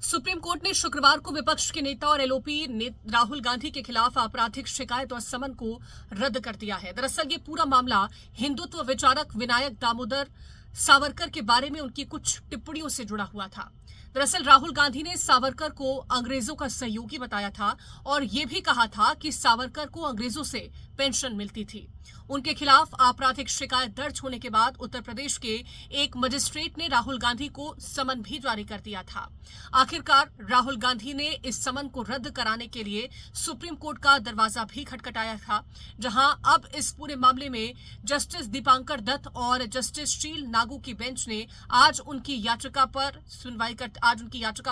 Supreme court ने शुक्रवार को विपक्ष के नेता और एलओपी राहुल गांधी के खिलाफ आपराधिक शिकायत और समन को रद्द कर दिया है। दरअसल ये पूरा मामला हिंदुत्व विचारक विनायक दामोदर सावरकर के बारे में उनकी कुछ टिप्पणियों से जुड़ा हुआ था। दरअसल राहुल गांधी ने सावरकर को अंग्रेजों का सहयोगी बताया था और ये भी कहा था कि सावरकर को अंग्रेजों से पेंशन मिलती थी। उनके खिलाफ आपराधिक शिकायत दर्ज होने के बाद उत्तर प्रदेश के एक मजिस्ट्रेट ने राहुल गांधी को समन भी जारी कर दिया था। आखिरकार राहुल गांधी ने इस समन को रद्द कराने के लिए सुप्रीम कोर्ट का दरवाजा भी खटखटाया था, जहां अब इस पूरे मामले में जस्टिस दीपांकर दत्त और जस्टिस शील नागू की बेंच ने आज उनकी याचिका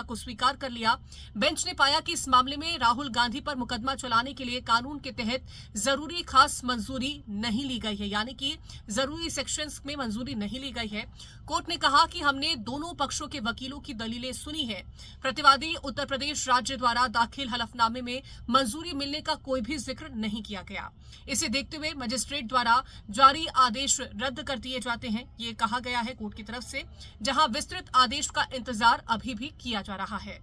को स्वीकार कर लिया। बेंच ने पाया कि इस मामले में राहुल गांधी पर मुकदमा चलाने के लिए कानून के तहत जरूरी खास मंजूरी नहीं ली गई है, यानी कि जरूरी सेक्शंस में मंजूरी नहीं ली गई है। कोर्ट ने कहा कि हमने दोनों पक्षों के वकीलों की दलीलें सुनी है। प्रतिवादी उत्तर प्रदेश राज्य द्वारा दाखिल हलफनामे में मंजूरी मिलने का कोई भी जिक्र नहीं किया गया। इसे देखते हुए मजिस्ट्रेट द्वारा जारी आदेश रद्द कर दिए जाते हैं, ये कहा गया है कोर्ट की तरफ से, जहां विस्तृत आदेश का इंतजार अभी भी किया जा रहा है।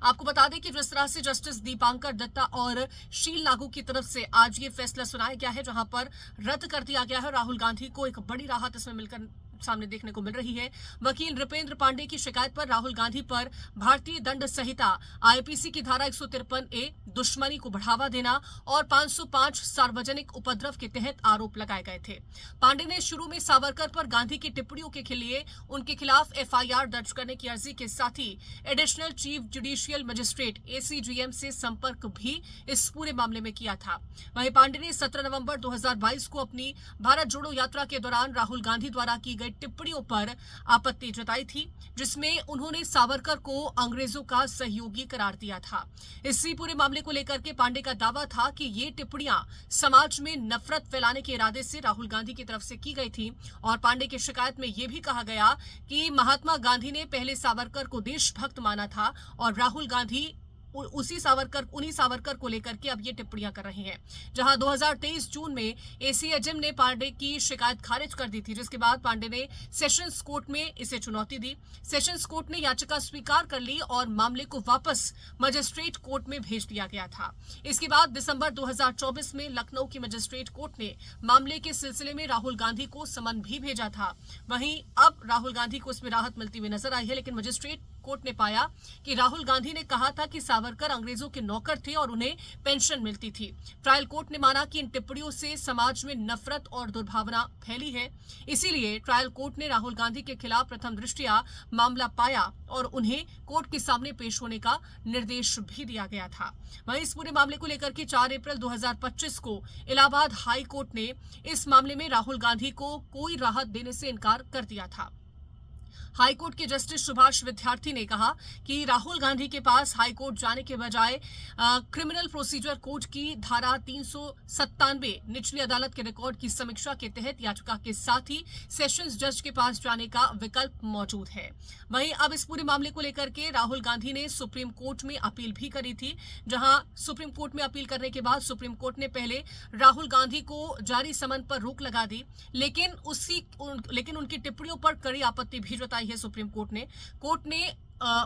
आपको बता दें कि जिस तरह से जस्टिस दीपांकर दत्ता और शील नागू की तरफ से आज ये फैसला सुनाया गया है, जहां पर रद्द कर दिया गया है, राहुल गांधी को एक बड़ी राहत इसमें मिलकर सामने देखने को मिल रही है। वकील नृपेंद्र पांडे की शिकायत पर राहुल गांधी पर भारतीय दंड संहिता आईपीसी की धारा 153A दुश्मनी को बढ़ावा देना और 505 सार्वजनिक उपद्रव के तहत आरोप लगाए गए थे। पांडे ने शुरू में सावरकर पर गांधी की टिप्पणियों के लिए उनके खिलाफ एफआईआर दर्ज करने की अर्जी के साथ ही additional chief judicial magistrate ACJM से संपर्क भी इस पूरे मामले में किया था। वहीं पांडे ने 17 नवंबर 2022 को अपनी भारत जोड़ो यात्रा के दौरान राहुल गांधी द्वारा की गई टिप्पणियों पर आपत्ति जताई थी, जिसमें उन्होंने सावरकर को अंग्रेजों का सहयोगी करार दिया था। इसी पूरे मामले को लेकर के पांडे का दावा था कि ये टिप्पणियां समाज में नफरत फैलाने के इरादे से राहुल गांधी की तरफ से की गई थी और पांडे की शिकायत में यह भी कहा गया कि महात्मा गांधी ने पहले सावरकर को देशभक्त माना था और राहुल गांधी उन्हीं सावरकर को लेकर के अब ये टिप्पणियां कर रहे हैं। जहां 2023 जून में एसीएचएम ने पांडे की शिकायत खारिज कर दी थी, जिसके बाद पांडे ने सेशंस कोर्ट में इसे चुनौती दी। सेशंस कोर्ट ने याचिका स्वीकार कर ली और मामले को वापस मजिस्ट्रेट कोर्ट में भेज दिया गया था। इसके बाद दिसंबर 2024 में लखनऊ की मजिस्ट्रेट कोर्ट ने मामले के सिलसिले में राहुल गांधी को समन भी भेजा था। वहीं अब राहुल गांधी को इसमें राहत मिलती हुई नजर आई है, लेकिन मजिस्ट्रेट कोर्ट ने पाया कि राहुल गांधी ने कहा था कि सावरकर अंग्रेजों के नौकर थे और उन्हें पेंशन मिलती थी। ट्रायल कोर्ट ने माना कि इन टिप्पणियों से समाज में नफरत और दुर्भावना फैली है, इसीलिए ट्रायल कोर्ट ने राहुल गांधी के खिलाफ प्रथम दृष्टया मामला पाया और उन्हें कोर्ट के सामने पेश होने का निर्देश भी दिया गया था। वहीं इस पूरे मामले को लेकर के 4 अप्रैल 2025 को इलाहाबाद हाई कोर्ट ने इस मामले में राहुल गांधी को कोई राहत देने से इनकार कर दिया था। हाईकोर्ट के जस्टिस सुभाष विद्यार्थी ने कहा कि राहुल गांधी के पास हाईकोर्ट जाने के बजाय क्रिमिनल प्रोसीजर कोड की धारा 397 निचली अदालत के रिकॉर्ड की समीक्षा के तहत याचिका के साथ ही सेशंस जज के पास जाने का विकल्प मौजूद है। वहीं अब इस पूरे मामले को लेकर के राहुल गांधी ने सुप्रीम कोर्ट में अपील भी करी थी, जहां सुप्रीम कोर्ट में अपील करने के बाद सुप्रीम कोर्ट ने पहले राहुल गांधी को जारी समन पर रोक लगा दी, लेकिन उनकी टिप्पणियों पर कड़ी आपत्ति भी जताई है। सुप्रीम कोर्ट ने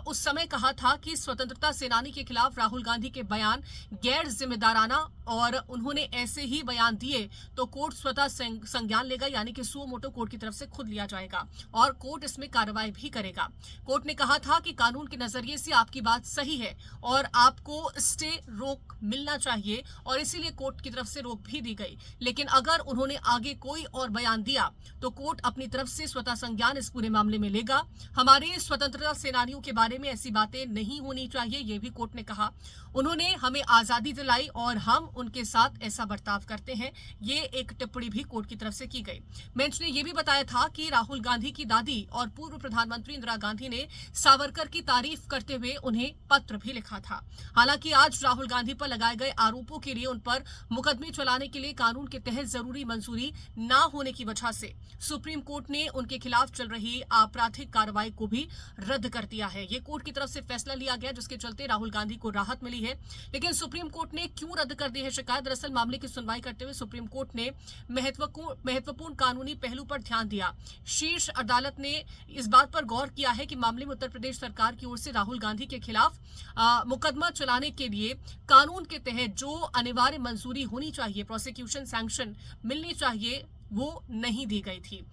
उस समय कहा था कि स्वतंत्रता सेनानी के खिलाफ राहुल गांधी के बयान गैर जिम्मेदाराना और उन्होंने ऐसे ही बयान दिए तो कोर्ट स्वतः संज्ञान लेगा, यानी कि सुओ मोटो कोर्ट की तरफ से खुद लिया जाएगा और कोर्ट इसमें कार्रवाई भी करेगा। कोर्ट ने कहा था कि कानून के नजरिए से आपकी बात सही है और आपको स्टे रोक मिलना चाहिए और इसीलिए कोर्ट की तरफ से रोक भी दी गई, लेकिन अगर उन्होंने आगे कोई और बयान दिया तो कोर्ट अपनी तरफ से स्वतः संज्ञान इस पूरे मामले में लेगा। हमारे स्वतंत्रता सेनानियों के बारे में ऐसी बातें नहीं होनी चाहिए, ये भी कोर्ट ने कहा। उन्होंने हमें आजादी दिलाई और हम उनके साथ ऐसा बर्ताव करते हैं, ये एक टिप्पणी भी कोर्ट की तरफ से की गई। बेंच ने यह भी बताया था कि राहुल गांधी की दादी और पूर्व प्रधानमंत्री इंदिरा गांधी ने सावरकर की तारीफ करते हुए उन्हें पत्र भी लिखा था। हालांकि आज राहुल गांधी पर लगाए गए आरोपों के लिए उन पर मुकदमे चलाने के लिए कानून के तहत जरूरी मंजूरी न होने की वजह से सुप्रीम कोर्ट ने उनके खिलाफ चल रही आपराधिक कार्रवाई को भी रद्द कर दिया है। है। ये कोर्ट की तरफ से फैसला लिया गया जिसके चलते राहुल गांधी को राहत मिली है। लेकिन सुप्रीम कोर्ट ने क्यों रद्द कर दी है शिकायत? दरअसल मामले की सुनवाई करते हुए सुप्रीम कोर्ट ने महत्वपूर्ण कानूनी पहलू पर ध्यान दिया। शीर्ष अदालत ने इस बात पर गौर किया है कि मामले में उत्तर प्रदेश सरकार की ओर से राहुल गांधी के खिलाफ मुकदमा चलाने के लिए कानून के तहत जो अनिवार्य मंजूरी होनी चाहिए, प्रोसिक्यूशन सैंक्शन मिलनी चाहिए, वो नहीं दी गई थी।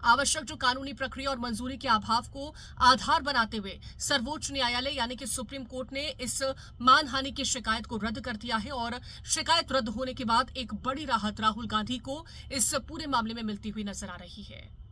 आवश्यक जो कानूनी प्रक्रिया और मंजूरी के अभाव को आधार बनाते हुए सर्वोच्च न्यायालय यानी कि सुप्रीम कोर्ट ने इस मानहानि की शिकायत को रद्द कर दिया है और शिकायत रद्द होने के बाद एक बड़ी राहत राहुल गांधी को इस पूरे मामले में मिलती हुई नजर आ रही है।